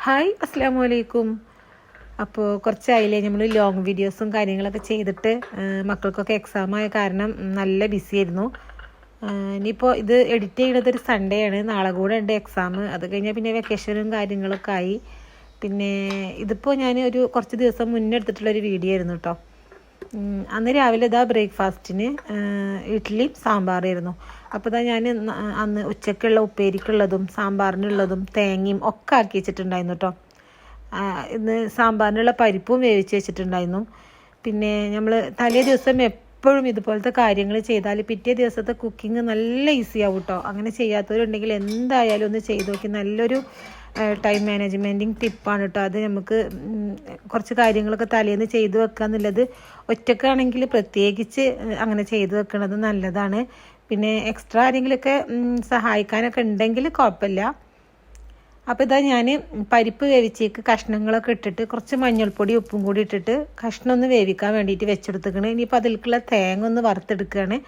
Hi അസ്സലാമു അലൈക്കും. അപ്പോൾ കുറച്ചായില്ലേ നമ്മൾ ലോങ് വീഡിയോസും കാര്യങ്ങളൊക്കെ ചെയ്തിട്ട് മക്കൾക്കൊക്കെ എക്സാം ആയ കാരണം നല്ല ബിസി ആയിരുന്നു. ഇനിയിപ്പോൾ ഇത് എഡിറ്റ് ചെയ്യുന്നത് ഒരു സൺഡേ ആണ്. നാളെ കൂടെ ഉണ്ട് എക്സാം. അത് കഴിഞ്ഞാൽ പിന്നെ വെക്കേഷനും കാര്യങ്ങളൊക്കെ ആയി. പിന്നെ ഇതിപ്പോൾ ഞാൻ കുറച്ച് ദിവസം മുന്നേ എടുത്തിട്ടുള്ളൊരു വീഡിയോ ആയിരുന്നു കേട്ടോ. അന്ന് രാവിലെ ബ്രേക്ക്ഫാസ്റ്റിന് ഇഡ്ഡലിയും സാമ്പാറായിരുന്നു. അപ്പോൾ ഞാൻ അന്ന് ഉച്ചക്കുള്ള ഉപ്പേരിക്കുള്ളതും സാമ്പാറിനുള്ളതും തേങ്ങയും ഒക്കെ ആക്കി വെച്ചിട്ടുണ്ടായിരുന്നു കേട്ടോ. ഇന്ന് സാമ്പാറിനുള്ള പരിപ്പും വേവിച്ച് വെച്ചിട്ടുണ്ടായിരുന്നു. പിന്നെ നമ്മൾ തലേ ദിവസം എപ്പോഴും ഇതുപോലത്തെ കാര്യങ്ങൾ ചെയ്താൽ പിറ്റേ ദിവസത്തെ കുക്കിംഗ് നല്ല ഈസി ആവും കേട്ടോ. അങ്ങനെ ചെയ്യാത്തവരുണ്ടെങ്കിൽ എന്തായാലും ഒന്ന് ചെയ്ത് നോക്കി. നല്ലൊരു ടൈം മാനേജ്മെൻറ്റിങ് ടിപ്പാണ് കേട്ടോ. അത് നമുക്ക് കുറച്ച് കാര്യങ്ങളൊക്കെ തലേന്ന് ചെയ്ത് വെക്കുക എന്നുള്ളത് ഒറ്റക്കാണെങ്കിൽ പ്രത്യേകിച്ച് അങ്ങനെ ചെയ്ത് വെക്കുന്നത് നല്ലതാണ്. പിന്നെ എക്സ്ട്രാ ആരെങ്കിലുമൊക്കെ സഹായിക്കാനൊക്കെ ഉണ്ടെങ്കിൽ കുഴപ്പമില്ല. അപ്പോൾ ഞാൻ പരിപ്പ് വേവിച്ചേക്ക് കഷ്ണങ്ങളൊക്കെ ഇട്ടിട്ട് കുറച്ച് മഞ്ഞൾപ്പൊടി ഉപ്പും കൂടി ഇട്ടിട്ട് കഷ്ണം ഒന്ന് വേവിക്കാൻ വേണ്ടിയിട്ട് വെച്ചെടുത്തേക്കണ്. ഇനിയിപ്പോൾ അതിലേക്കുള്ള തേങ്ങ ഒന്ന് വറുത്തെടുക്കുകയാണ്.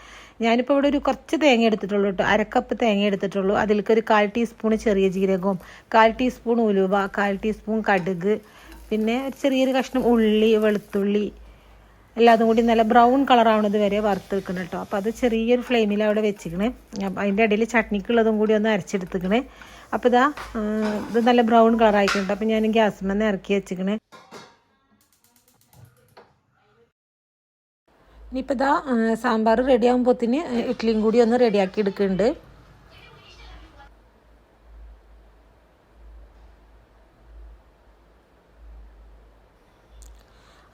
ഞാനിപ്പോൾ ഇവിടെ കുറച്ച് തേങ്ങ എടുത്തിട്ടുള്ളൂ കേട്ടോ. അരക്കപ്പ് തേങ്ങ എടുത്തിട്ടുള്ളൂ. അതിലേക്കൊരു 1/4 ടീസ്പൂൺ ചെറിയ ജീരകവും 1/4 ടീസ്പൂൺ ഉലുവ, 1/4 ടീസ്പൂൺ കടുക്, പിന്നെ ഒരു ചെറിയൊരു കഷ്ണം ഉള്ളി, വെളുത്തുള്ളി എല്ലാതും കൂടി നല്ല ബ്രൗൺ കളറാവുന്നത് വരെ വറുത്തെടുക്കണം കേട്ടോ. അപ്പോൾ അത് ചെറിയൊരു ഫ്ലെയിമിൽ അവിടെ വെച്ചിക്കണേ. അതിൻ്റെ ഇടയിൽ ചട്നിക്കുള്ളതും കൂടി ഒന്ന് അരച്ചെടുത്തിക്കണേ. അപ്പോൾ ഇത് നല്ല ബ്രൗൺ കളറായിട്ടുണ്ട്. അപ്പോൾ ഞാൻ ഗ്യാസ്മേന്ന് ഇറക്കി വെച്ചിക്കണേ. ഇനിയിപ്പോൾ സാമ്പാർ റെഡി ആകുമ്പോഴത്തേന് ഇഡ്ഡലിയും കൂടി ഒന്ന് റെഡിയാക്കി എടുക്കുന്നുണ്ട്.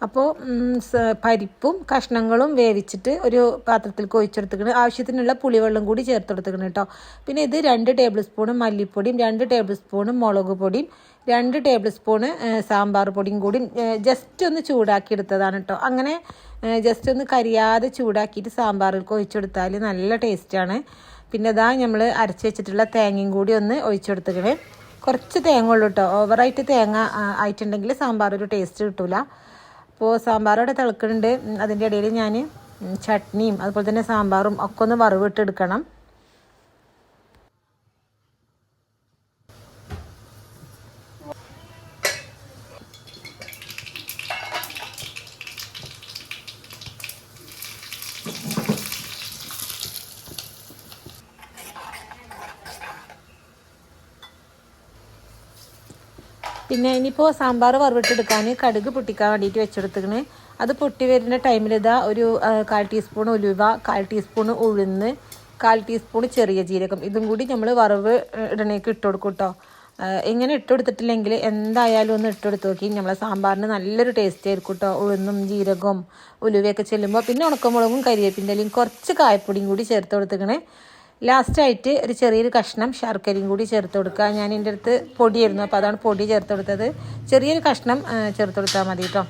അപ്പോൾ പരിപ്പും കഷ്ണങ്ങളും വേവിച്ചിട്ട് ഒരു പാത്രത്തിലേക്ക് ഒഴിച്ചെടുത്തിക്കണം. ആവശ്യത്തിനുള്ള പുളിവെള്ളം കൂടി ചേർത്തെടുത്തിക്കണം കേട്ടോ. പിന്നെ ഇത് 2 ടേബിൾ സ്പൂൺ മല്ലിപ്പൊടിയും 2 ടേബിൾ സ്പൂൺ മുളക് പൊടിയും 2 ടേബിൾ സ്പൂൺ സാമ്പാർ പൊടിയും കൂടി ജസ്റ്റ് ഒന്ന് ചൂടാക്കി എടുത്തതാണ് കേട്ടോ. അങ്ങനെ ജസ്റ്റ് ഒന്ന് കരിയാതെ ചൂടാക്കിയിട്ട് സാമ്പാറിലേക്ക് ഒഴിച്ചെടുത്താൽ നല്ല ടേസ്റ്റാണ്. പിന്നെ നമ്മൾ അരച്ച് വെച്ചിട്ടുള്ള തേങ്ങയും കൂടി ഒന്ന് ഒഴിച്ചെടുത്തിക്കണേ. കുറച്ച് തേങ്ങ ഉള്ളൂ കേട്ടോ. ഓവറായിട്ട് തേങ്ങ ആയിട്ടുണ്ടെങ്കിൽ സാമ്പാർ ഒരു ടേസ്റ്റ് കിട്ടില്ല. അപ്പോൾ സാമ്പാറോടെ തിളക്കുന്നുണ്ട്. അതിൻ്റെ ഇടയിൽ ഞാൻ ചട്നിയും അതുപോലെ തന്നെ സാമ്പാറും ഒക്കെ ഒന്ന് വറവിട്ടെടുക്കണം. പിന്നെ ഇനിയിപ്പോൾ സാമ്പാർ വറവിട്ടെടുക്കാൻ കടുക് പൊട്ടിക്കാൻ വേണ്ടിയിട്ട് വെച്ചെടുത്തിക്കണ്. അത് പൊട്ടി വരുന്ന ടൈമിൽ ഒരു 1/4 ടീസ്പൂൺ ഉലുവ, 1/4 ടീസ്പൂൺ ഉഴുന്ന്, 1/4 ടീസ്പൂൺ ചെറിയ ജീരകം ഇതും കൂടി നമ്മൾ വറവ് ഇടണേക്ക് ഇട്ട് കൊടുക്കും കേട്ടോ. ഇങ്ങനെ ഇട്ടുകൊടുത്തിട്ടില്ലെങ്കിൽ എന്തായാലും ഒന്ന് ഇട്ടുകൊടുത്ത് നോക്കി. നമ്മളെ സാമ്പാറിന് നല്ലൊരു ടേസ്റ്റ് ആയിരിക്കും കേട്ടോ. ഉഴുന്നും ജീരകവും ഉലുവയൊക്കെ ചെല്ലുമ്പോൾ പിന്നെ ഉണക്കമുളകും കരിവേപ്പിൻ്റെ ഇലയും കുറച്ച് കായപ്പൊടിയും കൂടി ചേർത്ത് കൊടുത്തിക്കണേ. ലാസ്റ്റായിട്ട് ഒരു ചെറിയൊരു കഷ്ണം ശർക്കരയും കൂടി ചേർത്ത് കൊടുക്കുക. ഞാൻ എൻ്റെ അടുത്ത് പൊടിയായിരുന്നു, അപ്പോൾ അതാണ് പൊടി ചേർത്ത് കൊടുത്തത്. ചെറിയൊരു കഷ്ണം ചേർത്ത് കൊടുത്താൽ മതി കേട്ടോ.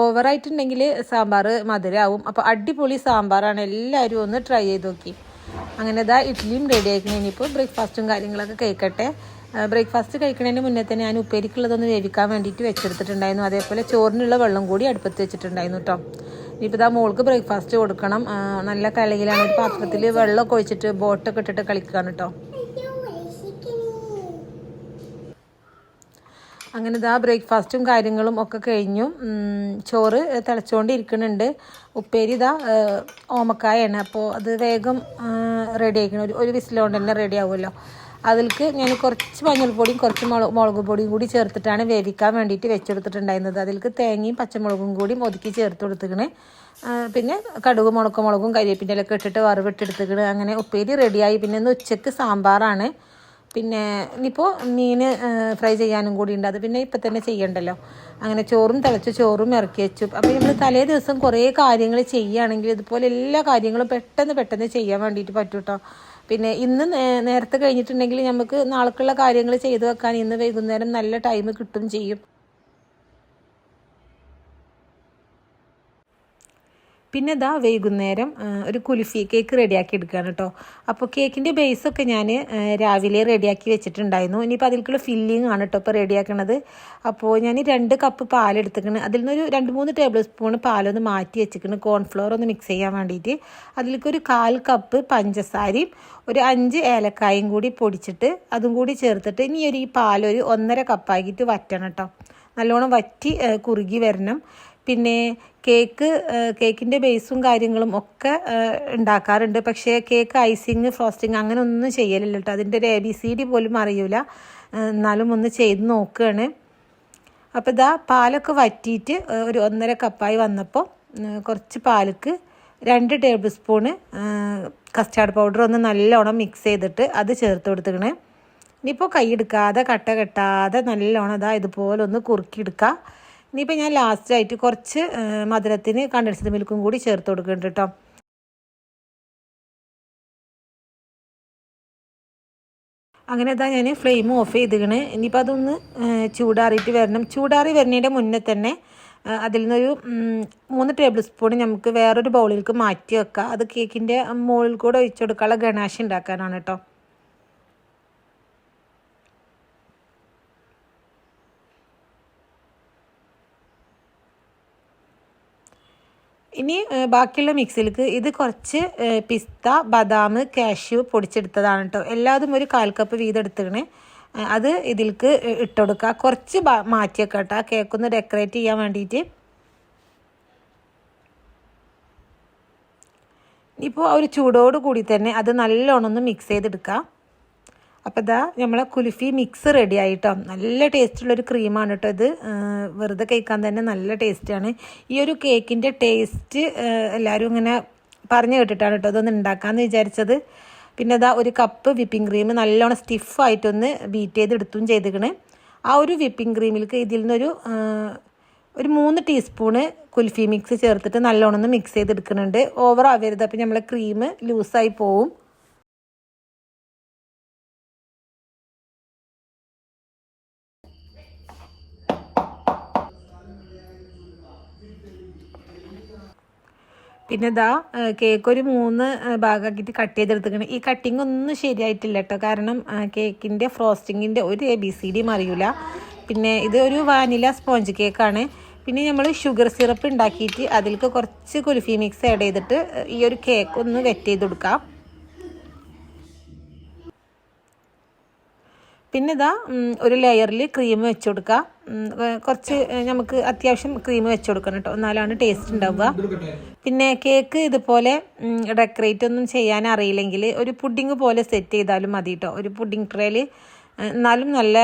ഓവറായിട്ടുണ്ടെങ്കിൽ സാമ്പാർ മധുരമാവും. അപ്പോൾ അടിപൊളി സാമ്പാറാണ്. എല്ലാവരും ഒന്ന് ട്രൈ ചെയ്ത് നോക്കി. അങ്ങനെ ഇഡ്ഡലിയും റെഡി ആയിക്കണം. ഇനിയിപ്പോൾ ബ്രേക്ക്ഫാസ്റ്റും കാര്യങ്ങളൊക്കെ കഴിക്കട്ടെ. ബ്രേക്ക്ഫാസ്റ്റ് കഴിക്കുന്നതിന് മുന്നേ തന്നെ ഞാൻ ഉപ്പേരിക്കുള്ളതൊന്ന് വേവിക്കാൻ വേണ്ടിയിട്ട് വെച്ചെടുത്തിട്ടുണ്ടായിരുന്നു. അതേപോലെ ചോറിനുള്ള വെള്ളം കൂടി അടുപ്പത്ത് വെച്ചിട്ടുണ്ടായിരുന്നു കേട്ടോ. ഇനിയിപ്പോൾ മോൾക്ക് ബ്രേക്ക്ഫാസ്റ്റ് കൊടുക്കണം. നല്ല കളിയിലാണ്. ഒരു പാത്രത്തിൽ വെള്ളമൊക്കെ ഒഴിച്ചിട്ട് ബോട്ടൊക്കെ ഇട്ടിട്ട് കളിക്കുകയാണ് കേട്ടോ. അങ്ങനെ ബ്രേക്ക്ഫാസ്റ്റും കാര്യങ്ങളും ഒക്കെ കഴിഞ്ഞു. ചോറ് തിളച്ചുകൊണ്ടിരിക്കുന്നുണ്ട്. ഉപ്പേരി ഓമക്കായാണ്. അപ്പോൾ അത് വേഗം റെഡി ആക്കണം. ഒരു വിസിലുകൊണ്ട് തന്നെ റെഡി ആവുമല്ലോ. അതിലേക്ക് ഞാൻ കുറച്ച് മഞ്ഞൾപ്പൊടിയും കുറച്ച് മുളക് പൊടിയും കൂടി ചേർത്തിട്ടാണ് വേവിക്കാൻ വേണ്ടിയിട്ട് വെച്ചെടുത്തിട്ടുണ്ടായിരുന്നത്. അതിലേക്ക് തേങ്ങയും പച്ചമുളകും കൂടി ഒതുക്കി ചേർത്ത് കൊടുത്തിക്കണേ. പിന്നെ കടുകും ഉണക്കമുളകും കരിവേപ്പിൻ്റെ ഇലയൊക്കെ ഇട്ടിട്ട് വറവിട്ടെടുത്തിക്കണ്. അങ്ങനെ ഉപ്പേരി റെഡിയായി. പിന്നെ ഇന്ന് ഉച്ചക്ക് സാമ്പാറാണ്. പിന്നെ ഇനിയിപ്പോൾ മീൻ ഫ്രൈ ചെയ്യാനും കൂടി ഉണ്ട്. അത് പിന്നെ ഇപ്പം തന്നെ ചെയ്യണ്ടല്ലോ. അങ്ങനെ ചോറും തിളച്ച് ചോറും ഇറക്കി വെച്ചു. അപ്പോൾ നമ്മൾ തലേ ദിവസം കുറേ കാര്യങ്ങൾ ചെയ്യുകയാണെങ്കിൽ ഇതുപോലെ എല്ലാ കാര്യങ്ങളും പെട്ടെന്ന് ചെയ്യാൻ വേണ്ടിയിട്ട് പറ്റും കേട്ടോ. പിന്നെ ഇന്ന് നേരത്തെ കഴിഞ്ഞിട്ടുണ്ടെങ്കിൽ നമുക്ക് നാളേക്കുള്ള കാര്യങ്ങൾ ചെയ്തു വെക്കാൻ ഇന്ന് വൈകുന്നേരം നല്ല ടൈം കിട്ടും ചെയ്യും. പിന്നെ ഇതാ വൈകുന്നേരം ഒരു കുൽഫി കേക്ക് റെഡിയാക്കി എടുക്കുകയാണ് കേട്ടോ. അപ്പോൾ കേക്കിൻ്റെ ബേസൊക്കെ ഞാൻ രാവിലെ റെഡിയാക്കി വെച്ചിട്ടുണ്ടായിരുന്നു. ഇനിയിപ്പോൾ അതിലേക്കുള്ള ഫില്ലിംഗ് ആണ് കേട്ടോ ഇപ്പോൾ റെഡിയാക്കണത്. അപ്പോൾ ഞാൻ 2 കപ്പ് പാലെടുത്തിക്കണ്. അതിൽ നിന്നൊരു 2-3 ടേബിൾ സ്പൂൺ പാലൊന്ന് മാറ്റി വെച്ചിരിക്കുന്നു കോൺഫ്ലോർ ഒന്ന് മിക്സ് ചെയ്യാൻ വേണ്ടിയിട്ട്. അതിലേക്കൊരു 1/4 കപ്പ് പഞ്ചസാരയും ഒരു 5 ഏലക്കായും കൂടി പൊടിച്ചിട്ട് അതും കൂടി ചേർത്തിട്ട് ഇനി ഈ പാലൊരു 1.5 കപ്പാക്കിയിട്ട് വറ്റണം കേട്ടോ. നല്ലോണം വറ്റി കുറുകി വരണം. പിന്നെ കേക്കിൻ്റെ ബേസും കാര്യങ്ങളും ഒക്കെ ഉണ്ടാക്കാറുണ്ട്. പക്ഷേ കേക്ക് ഐസിങ് ഫ്രോസ്റ്റിങ് അങ്ങനെ ഒന്നും ചെയ്യലില്ല കേട്ടോ. അതിൻ്റെ ഒരു ABCD പോലും അറിയില്ല. എന്നാലും ഒന്ന് ചെയ്ത് നോക്കുകയാണ്. അപ്പോൾ ഇതാ പാലൊക്കെ വറ്റിയിട്ട് ഒരു 1.5 കപ്പായി വന്നപ്പോൾ കുറച്ച് പാലിക്ക് 2 ടേബിൾ സ്പൂണ് കസ്റ്റാർഡ് പൗഡർ ഒന്ന് നല്ലോണം മിക്സ് ചെയ്തിട്ട് അത് ചേർത്ത് കൊടുത്തിക്കണേ. ഇനിയിപ്പോൾ കൈയെടുക്കാതെ കട്ട കെട്ടാതെ നല്ലോണം ഇതുപോലെ ഒന്ന് കുറുക്കിയെടുക്കുക. ഇനിയിപ്പോൾ ഞാൻ ലാസ്റ്റായിട്ട് കുറച്ച് മധുരത്തിന് കണ്ടൻസ്ഡ് മിൽക്കും കൂടി ചേർത്ത് കൊടുക്കുന്നുണ്ട് കേട്ടോ. അങ്ങനെ ഞാൻ ഫ്ലെയിം ഓഫ് ചെയ്തിക്കണ്. ഇനിയിപ്പോൾ അതൊന്ന് ചൂടാറിയിട്ട് വരണം. ചൂടാറി വരുന്നതിൻ്റെ മുന്നേ തന്നെ അതിൽ നിന്നൊരു 3 ടേബിൾ സ്പൂൺ നമുക്ക് വേറൊരു ബൗളിലേക്ക് മാറ്റി വെക്കുക. അത് കേക്കിൻ്റെ മുകളിൽ കൂടെ ഒഴിച്ചു കൊടുക്കാനുള്ള ഗണാഷ് ഉണ്ടാക്കാനാണ് കേട്ടോ. ഇനി ബാക്കിയുള്ള മിക്സിലേക്ക് ഇത് കുറച്ച് പിസ്ത, ബദാം, കാഷ്യൂ പൊടിച്ചെടുത്തതാണ് കേട്ടോ. എല്ലാതും ഒരു 1/4 കപ്പ് വീതം എടുത്തിക്കണേ. അത് ഇതിലേക്ക് ഇട്ട് കൊടുക്കുക. കുറച്ച് മാറ്റി വെക്കാം കേട്ടോ കേക്കൊന്ന് ഡെക്കറേറ്റ് ചെയ്യാൻ വേണ്ടിയിട്ട്. ഇപ്പോൾ ഒരു ചൂടോട് കൂടി തന്നെ അത് നല്ലോണം ഒന്ന് മിക്സ് ചെയ്തെടുക്കുക. അപ്പോൾ നമ്മളെ കുൽഫി മിക്സ് റെഡി ആയിട്ടോ. നല്ല ടേസ്റ്റുള്ളൊരു ക്രീമാണ് കേട്ടോ ഇത്. വെറുതെ കഴിക്കാൻ തന്നെ നല്ല ടേസ്റ്റാണ്. ഈ ഒരു കേക്കിൻ്റെ ടേസ്റ്റ് എല്ലാവരും ഇങ്ങനെ പറഞ്ഞു കേട്ടിട്ടാണ് കേട്ടോ ഇതൊന്ന് ഉണ്ടാക്കാമെന്ന് വിചാരിച്ചത്. പിന്നെ ഒരു കപ്പ് വിപ്പിംഗ് ക്രീം നല്ലോണം സ്റ്റിഫായിട്ടൊന്ന് ബീറ്റ് ചെയ്തെടുത്തും ചെയ്തിക്കണേ. ആ ഒരു വിപ്പിംഗ് ക്രീമിലേക്ക് ഇതിൽ നിന്നൊരു 3 ടീസ്പൂണ് കുൽഫി മിക്സ് ചേർത്തിട്ട് നല്ലോണം ഒന്ന് മിക്സ് ചെയ്തെടുക്കുന്നുണ്ട്. ഓവർ ആവരുത്, അപ്പോൾ നമ്മളെ ക്രീം ലൂസായി പോവും. പിന്നെ കേക്ക് ഒരു 3 ഭാഗമാക്കിയിട്ട് കട്ട് ചെയ്തെടുത്തിക്കണം. ഈ കട്ടിങ് ഒന്നും ശരിയായിട്ടില്ല കേട്ടോ. കാരണം കേക്കിൻ്റെ ഫ്രോസ്റ്റിങ്ങിൻ്റെ ഒരു ABCDയും അറിയില്ല. പിന്നെ ഇത് ഒരു വാനില സ്പോഞ്ച് കേക്കാണ്. പിന്നെ നമ്മൾ ഷുഗർ സിറപ്പ് ഉണ്ടാക്കിയിട്ട് അതിലേക്ക് കുറച്ച് കുൽഫി മിക്സ് ആഡ് ചെയ്തിട്ട് ഈ ഒരു കേക്ക് ഒന്ന് വെറ്റ് ചെയ്ത് കൊടുക്കാം. പിന്നെ ഒരു ലെയറിൽ ക്രീം വെച്ച് കൊടുക്കുക. കുറച്ച് നമുക്ക് അത്യാവശ്യം ക്രീം വെച്ച് കൊടുക്കണം കേട്ടോ, എന്നാലാണ് ടേസ്റ്റ് ഉണ്ടാവുക. പിന്നെ കേക്ക് ഇതുപോലെ ഡെക്കറേറ്റ് ഒന്നും ചെയ്യാൻ അറിയില്ലെങ്കിൽ ഒരു പുഡിങ് പോലെ സെറ്റ് ചെയ്താലും മതി കേട്ടോ. ഒരു പുഡിങ് ട്രേയിൽ എന്നാലും നല്ല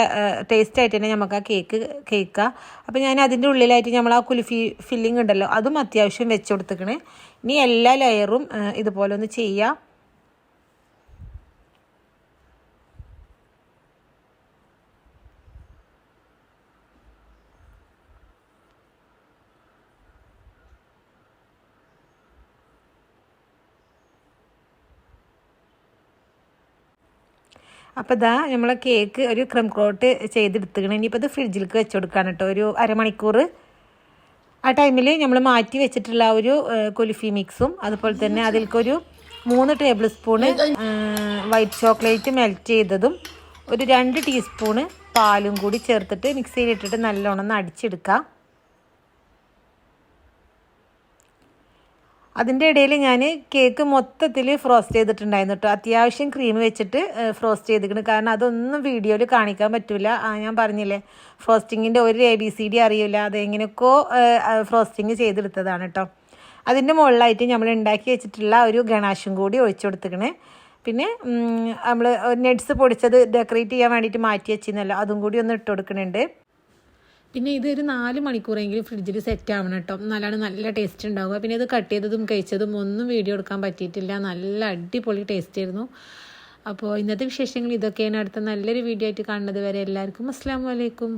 ടേസ്റ്റായിട്ട് തന്നെ നമുക്ക് ആ കേക്ക് കേൾക്കുക. അപ്പോൾ ഞാൻ അതിൻ്റെ ഉള്ളിലായിട്ട് നമ്മൾ ആ കുൽഫി ഫില്ലിംഗ് ഉണ്ടല്ലോ അതും അത്യാവശ്യം വെച്ച് കൊടുത്തിക്കണേ. ഇനി എല്ലാ ലെയറും ഇതുപോലെ ഒന്ന് ചെയ്യാം. അപ്പോൾ നമ്മളെ കേക്ക് ഒരു ക്രീം കോട്ട് ചെയ്തെടുത്തുക്കണം. ഇനിയിപ്പോൾ ഇത് ഫ്രിഡ്ജിലേക്ക് വെച്ച് കൊടുക്കാൻ കേട്ടോ ഒരു അരമണിക്കൂർ. ആ ടൈമിൽ നമ്മൾ മാറ്റി വെച്ചിട്ടുള്ള ഒരു കുൽഫി മിക്സും അതുപോലെ തന്നെ അതിലേക്കൊരു 3 table spoon white chocolate melt ചെയ്തതും ഒരു 2 ടീസ്പൂണ് പാലും കൂടി ചേർത്തിട്ട് മിക്സിയിലിട്ടിട്ട് നല്ലോണം ഒന്ന് അടിച്ചെടുക്കാം. അതിൻ്റെ ഇടയിൽ ഞാൻ കേക്ക് മൊത്തത്തിൽ ഫ്രോസ്റ്റ് ചെയ്തിട്ടുണ്ടായിരുന്നു കേട്ടോ. അത്യാവശ്യം ക്രീം വെച്ചിട്ട് ഫ്രോസ്റ്റ് ചെയ്തിട്ടുണ്ട്. കാരണം അതൊന്നും വീഡിയോയിൽ കാണിക്കാൻ പറ്റില്ല. ഞാൻ പറഞ്ഞില്ലേ ഫ്രോസ്റ്റിങ്ങിൻ്റെ ഒരു ABCD അറിയില്ല. അതെങ്ങനെയൊക്കെയോ ഫ്രോസ്റ്റിങ് ചെയ്തെടുത്തതാണ് കേട്ടോ. അതിൻ്റെ മുകളിലായിട്ട് നമ്മൾ ഉണ്ടാക്കി വെച്ചിട്ടുള്ള ഒരു ഗണാഷും കൂടി ഒഴിച്ചു കൊടുത്തിക്കണേ. പിന്നെ നമ്മൾ നട്ട്സ് പൊടിച്ചത് ഡെക്കറേറ്റ് ചെയ്യാൻ വേണ്ടിയിട്ട് മാറ്റി വെച്ചിരുന്നല്ലോ അതും കൂടി ഒന്ന് ഇട്ട് കൊടുക്കുന്നുണ്ട്. പിന്നെ ഇതൊരു 4 മണിക്കൂറെങ്കിലും ഫ്രിഡ്ജിൽ സെറ്റ് ആവണം കേട്ടോ, എന്നാലാണ് നല്ല ടേസ്റ്റ് ഉണ്ടാവുക. പിന്നെ ഇത് കട്ട് ചെയ്തതും കഴിച്ചതും ഒന്നും വീഡിയോ എടുക്കാൻ പറ്റിയിട്ടില്ല. നല്ല അടിപൊളി ടേസ്റ്റ് ആയിരുന്നു. അപ്പോൾ ഇന്നത്തെ വിശേഷങ്ങൾ ഇതൊക്കെയാണ്. അടുത്ത നല്ലൊരു വീഡിയോ ആയിട്ട് കാണുന്നത് വരെ എല്ലാവർക്കും അസ്സലാമു അലൈക്കും.